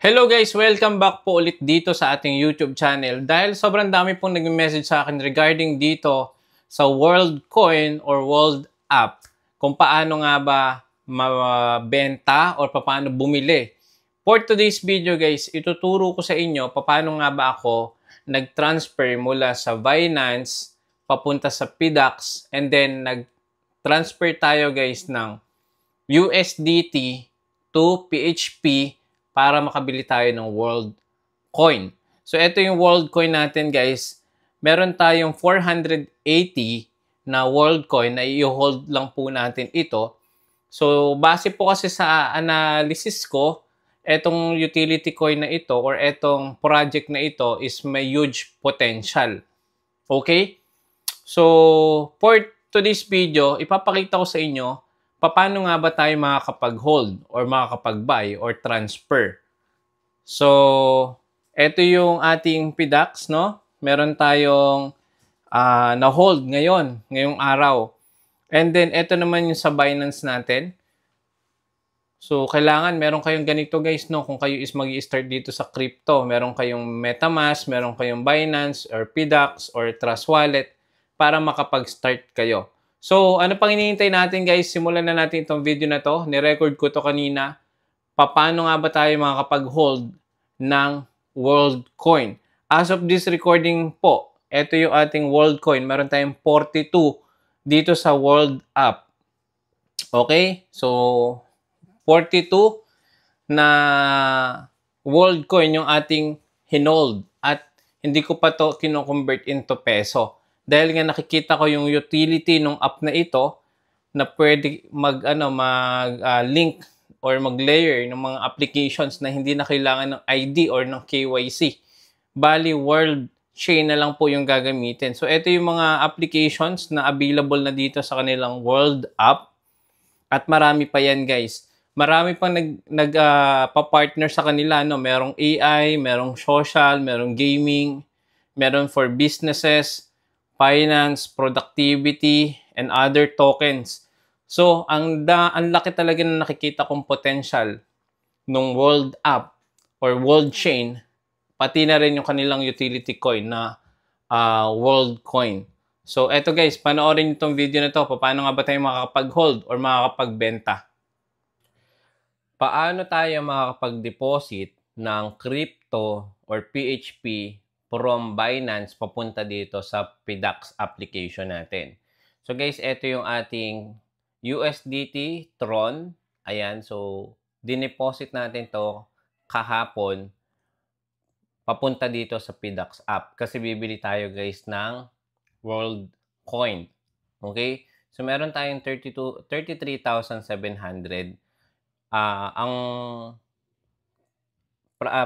Hello guys! Welcome back po ulit dito sa ating YouTube channel. Dahil sobrang dami pong nag-message sa akin regarding dito sa World Coin or World App. Kung paano nga ba mabenta or paano bumili. For today's video guys, ituturo ko sa inyo paano nga ba ako nag-transfer mula sa Binance papunta sa PDAX and then nag-transfer tayo guys ng USDT to PHP para makabili tayo ng World Coin. So, ito yung World Coin natin, guys. Meron tayong 480 na World Coin na i-hold lang po natin ito. So, base po kasi sa analysis ko, etong utility coin na ito or etong project na ito is may huge potential. Okay? So, for today's video, ipapakita ko sa inyo paano nga ba tayo makakapag-hold or makakapag-buy or transfer. So, ito yung ating PDAX, no? Meron tayong na-hold ngayong araw. And then, ito naman yung sa Binance natin. So, kailangan meron kayong ganito guys, no? Kung kayo is mag-i-start dito sa crypto, meron kayong MetaMask, meron kayong Binance or PDAX or Trust Wallet para makapag-start kayo. So, ano pang hinihintay natin guys? Simulan na natin itong video na to. Ni-record ko to kanina. Paano nga ba tayo makakapag-hold ng World Coin? As of this recording po, ito yung ating World Coin. Meron tayong 42 dito sa World App. Okay? So, 42 na World Coin yung ating hinold. At hindi ko pa to kino-convert into peso. Dahil nga nakikita ko yung utility ng app na ito na pwede mag-link or mag-layer ng mga applications na hindi na kailangan ng ID or ng KYC. Bali, world chain na lang po yung gagamitin. So, ito yung mga applications na available na dito sa kanilang world app. At marami pa yan, guys. Marami pang pa-partner sa kanila. No? Merong AI, merong social, merong gaming, meron for businesses, finance, productivity, and other tokens. So, ang laki talaga na nakikita kong potential ng World App or World Chain, pati na rin yung kanilang utility coin na World Coin. So, eto guys, panoorin nyo itong video na to. Paano nga ba tayo makakapag-hold or makakapagbenta? Paano tayo makakapag-deposit ng crypto or PHP from Binance papunta dito sa PDAX application natin? So guys, ito yung ating USDT Tron. Ayan, so dineposit natin to kahapon papunta dito sa PDAX app kasi bibili tayo guys ng World Coin. Okay? So meron tayong 33,700. Ang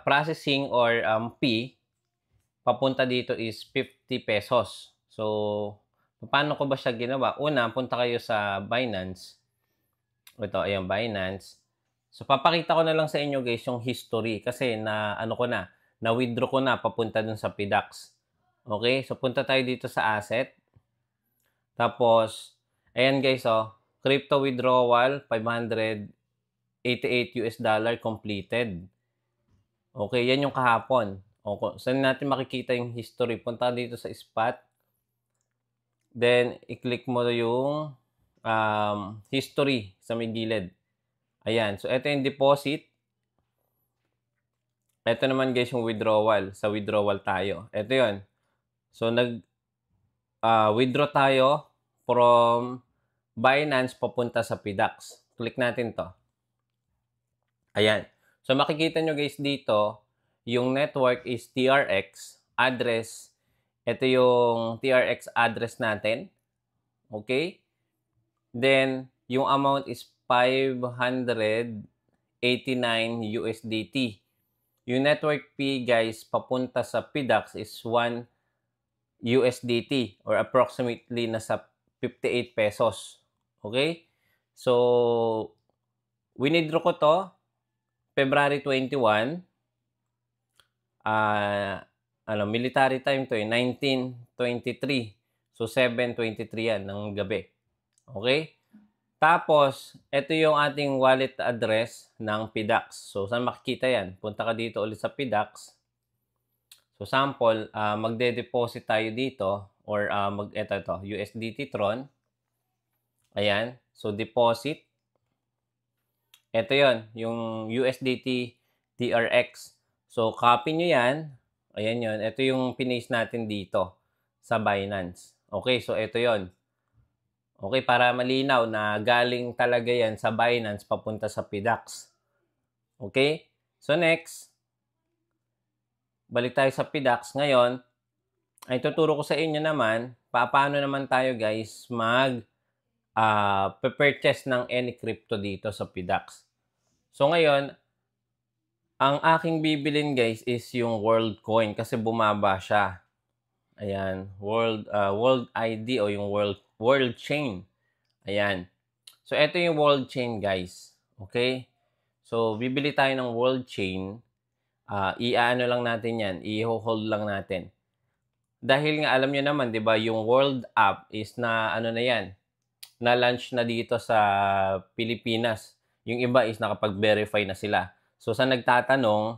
processing or fee papunta dito is 50 pesos. So, paano ko ba siya ginawa? Una, punta kayo sa Binance. Ito, ayan, Binance. So, papakita ko na lang sa inyo guys yung history kasi na-withdraw ko na papunta dun sa PDAX. Okay? So, punta tayo dito sa asset. Tapos, ayan guys, crypto withdrawal, 588 US dollar completed. Okay, yan yung kahapon. Okay, saan natin makikita yung history? Punta dito sa spot. Then, i-click mo yung history sa may gilid. Ayan. So, ito yung deposit. Ito naman guys yung withdrawal. Sa withdrawal tayo. Ito yun. So, withdraw tayo from Binance papunta sa PDAX. Click natin to. Ayan. So, makikita nyo guys dito, yung network is TRX address. Ito yung TRX address natin. Okay? Then, yung amount is 589 USDT. Yung network fee, guys, papunta sa PDAX is 1 USDT or approximately nasa 58 pesos. Okay? So, winidraw ko to February 21. Military time to 19:23. So, 7:23 yan ng gabi. Okay? Tapos, ito yung ating wallet address ng PDAX. So, saan makikita yan? Punta ka dito ulit sa PDAX. So, sample, magde-deposit tayo dito or ito, USDT Tron. Ayan. So, deposit. Ito yon yung USDT TRX. So, copy nyo yan. Ayan yon. Ito yung pinaste natin dito sa Binance. Okay, so ito yon. Okay, para malinaw na galing talaga yan sa Binance papunta sa PDAX. Okay? So next, balik tayo sa PDAX. Ngayon, ay tuturo ko sa inyo naman paano naman tayo guys purchase ng any crypto dito sa PDAX. So ngayon, ang aking bibilin guys is yung World Coin kasi bumaba siya. Ayan, World ID o yung World Chain. Ayan. So, ito yung World Chain, guys. Okay? So, bibili tayo ng World Chain. I-ano lang natin yan. I-hold lang natin. Dahil nga, alam nyo naman, di ba, yung World App is na, ano na yan, na-launch na dito sa Pilipinas. Yung iba is nakapag-verify na sila. So, sa nagtatanong,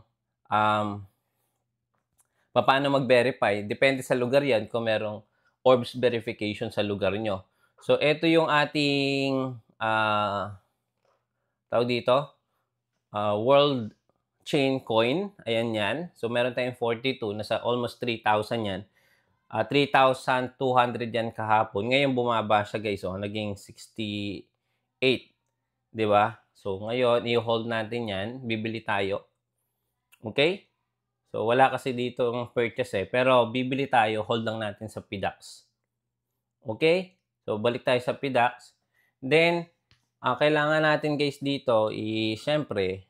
paano mag-verify? Depende sa lugar yan kung merong orbs verification sa lugar nyo. So, ito yung ating, tawag dito, World Chain Coin. Ayan yan. So, meron tayong 42. Nasa almost 3,000 yan. 3,200 yan kahapon. Ngayon, bumaba siya, guys. So, naging 68. Diba? So, ngayon, i-hold natin yan. Bibili tayo. Okay? So, wala kasi dito ang purchase Pero, bibili tayo. Hold lang natin sa PDAX. Okay? So, balik tayo sa PDAX. Then, kailangan natin guys dito, syempre,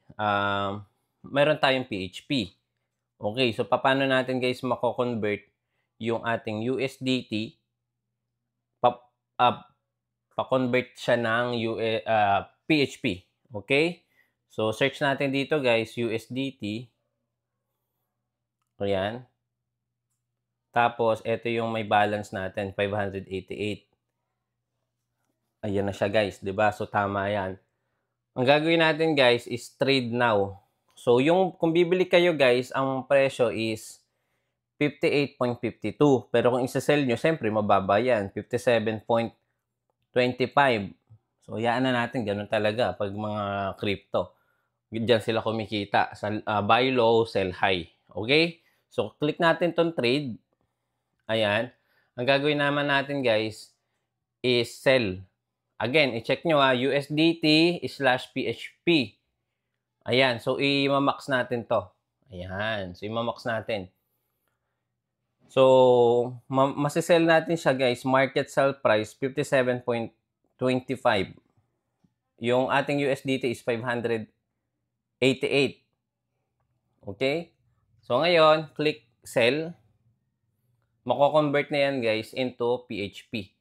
meron tayong PHP. Okay, so paano natin guys mako-convert yung ating USDT, pa-convert siya ng PHP. Okay? So, search natin dito guys, USDT. Ayan. Tapos, ito yung may balance natin, 588. Ayan na siya guys, 'di ba? So tama 'yan. Ang gagawin natin guys is trade now. So yung kung bibili kayo guys, ang presyo is 58.52. Pero kung isa-sell nyo, siyempre mababa 'yan, 57.25. So yaan na natin, ganun talaga pag mga crypto. Diyan sila kumikita sa buy low, sell high. Okay? So click natin tong trade. Ayan. Ang gagawin naman natin guys is sell. Again, i-check nyo USDT/PHP. Ayan, so i-max natin to. Ayan, so i-max natin. So, masisell natin siya guys, market sell price 57.25. Yung ating USDT is 588. Okay? So ngayon, click sell. Mako-convert na yan guys into PHP.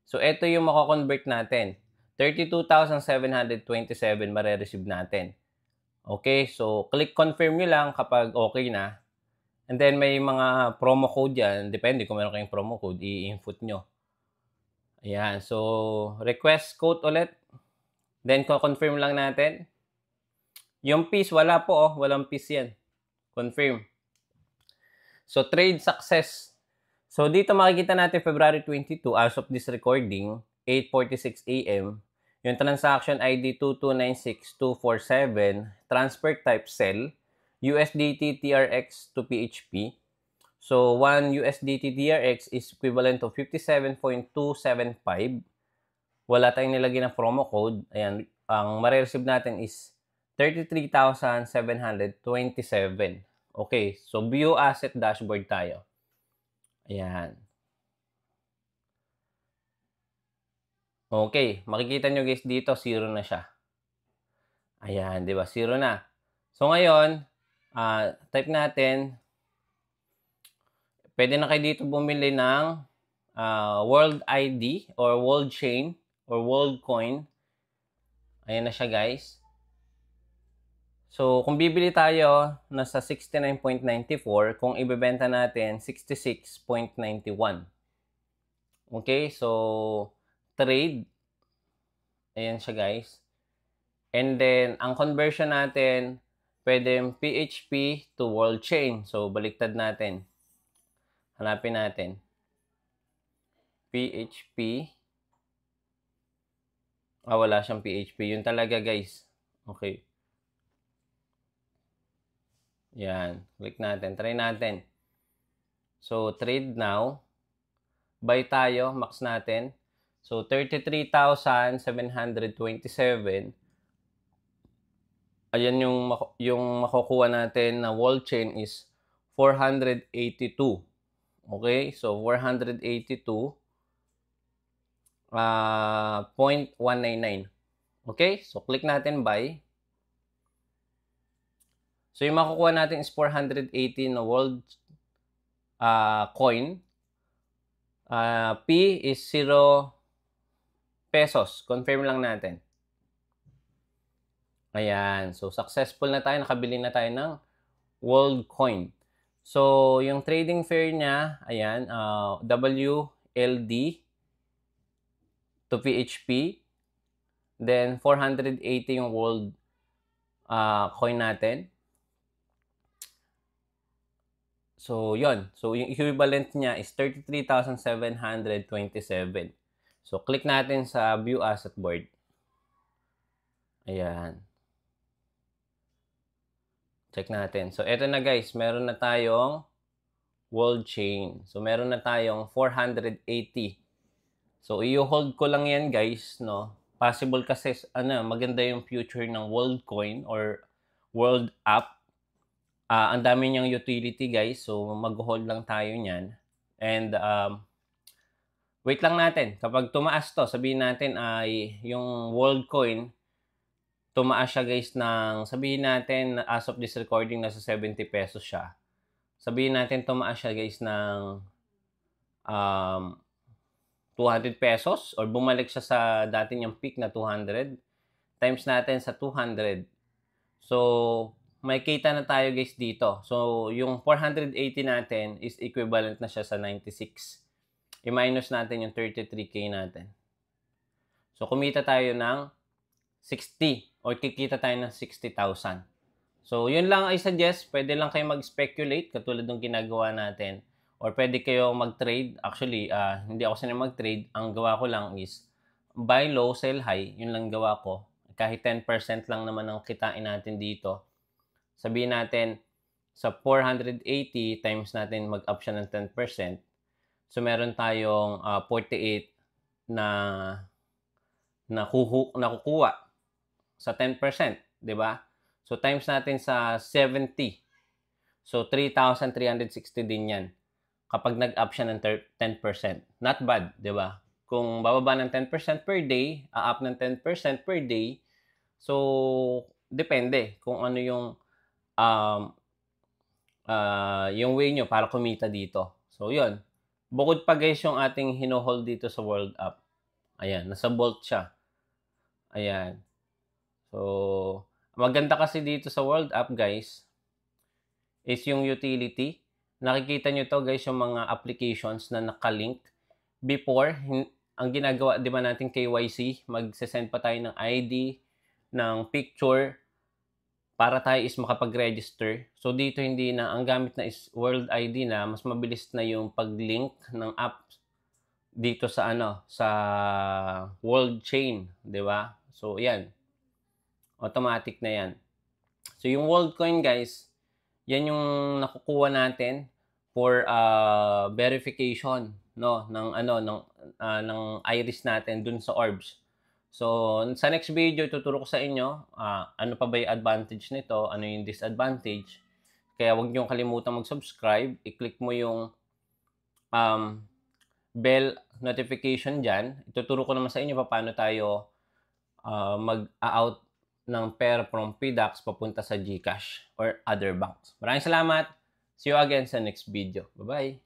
So, ito yung mako-convert natin. 32,727 mare-receive natin. Okay, so click confirm nyo lang kapag okay na. And then, may mga promo code yan. Depende kung meron kayong promo code, i-input nyo. Ayan, so request code ulit. Then, confirm lang natin. Yung piece, wala po walang piece yan. Confirm. So, trade success. So, dito makikita natin February 22 as of this recording, 8:46 AM. Yung transaction ID 2296247, transfer type sell, USDT TRX to PHP. So, 1 USDT TRX is equivalent to 57.275. Wala tayong nilagay na promo code. Ayan, ang mare-receive natin is 33,727. Okay, so view asset dashboard tayo. Ayan. Okay, makikita nyo guys dito, 0 na siya. Ayan, di ba? 0 na. So ngayon, type natin, pwede na kayo dito bumili ng World ID or World Chain or World Coin. Ayan na siya guys. So, kung bibili tayo, nasa 69.94. Kung ibebenta natin, 66.91. Okay, so, trade. Ayan siya, guys. And then, ang conversion natin, pwede PHP to world chain. So, baliktad natin. Hanapin natin. PHP. Wala siyang PHP. Yun talaga, guys. Okay. Yan. Click natin. Try natin. So, trade now. Buy tayo. Max natin. So, 33,727. Ayan yung makukuha natin na wall chain is 482. Okay? So, 482 0.199. Okay? So, click natin buy. So, yung makukuha natin is 480 na world coin. P is 0 pesos. Confirm lang natin. Ayan. So, successful na tayo. Nakabili na tayo ng world coin. So, yung trading fair niya, ayan, WLD to PHP. Then, 480 yung world coin natin. So, yon. So, yung equivalent niya is 33,727. So, click natin sa View Asset Board. Ayan. Check natin. So, eto na guys. Meron na tayong world chain. So, meron na tayong 480. So, i-hold ko lang yan guys, no? Possible kasi, maganda yung future ng world coin or world app. Ang dami niyang utility guys. So, mag-hold lang tayo niyan. And, wait lang natin. Kapag tumaas to, sabihin natin ay yung world coin, tumaas siya guys ng, sabihin natin as of this recording, nasa 70 pesos siya. Sabihin natin tumaas siya guys ng 200 pesos or bumalik siya sa dati niyang peak na 200. Times natin sa 200. So, may kita na tayo guys dito. So, yung 480 natin is equivalent na siya sa 96. I-minus natin yung 33K natin. So, kumita tayo ng 60 or kikita tayo ng 60,000. So, yun lang I suggest. Pwede lang kayo mag-speculate katulad ng ginagawa natin. Or pwede kayo mag-trade. Actually, hindi ako sanay mag-trade. Ang gawa ko lang is buy low, sell high. Yun lang gawa ko. Kahit 10% lang naman ang kitain natin dito. Sabihin natin, sa 480 times natin mag-up siya ng 10%. So, meron tayong 48 na nakukuha sa 10%, di ba? So, times natin sa 70. So, 3,360 din yan. Kapag nag-up siya ng 10%. Not bad, di ba? Kung bababa ng 10% per day, up ng 10% per day, so, depende kung ano yung way nyo para kumita dito. So, yun. Bukod pa guys yung ating hino-hold dito sa World App. Ayan, nasa Bolt siya. Ayan. So, maganda kasi dito sa World App, guys, is yung utility. Nakikita nyo to, guys, yung mga applications na nakalink. Before, ang ginagawa, di ba natin KYC, mag-send pa tayo ng ID, ng picture, para tayo is makapag-register. So, dito hindi na, ang gamit na is World ID na, mas mabilis na yung pag-link ng app dito sa sa world chain, di ba? So, yan. Automatic na yan. So, yung WorldCoin, guys, yan yung nakukuha natin for verification, no, ng iris natin dun sa orbs. So, sa next video, tuturo ko sa inyo ano pa ba yung advantage nito, ano yung disadvantage. Kaya huwag niyo kalimutan mag-subscribe. I-click mo yung bell notification dyan. Ituturo ko naman sa inyo paano tayo mag-out ng pera from PDAX papunta sa GCash or other banks. Maraming salamat. See you again sa next video. Bye-bye.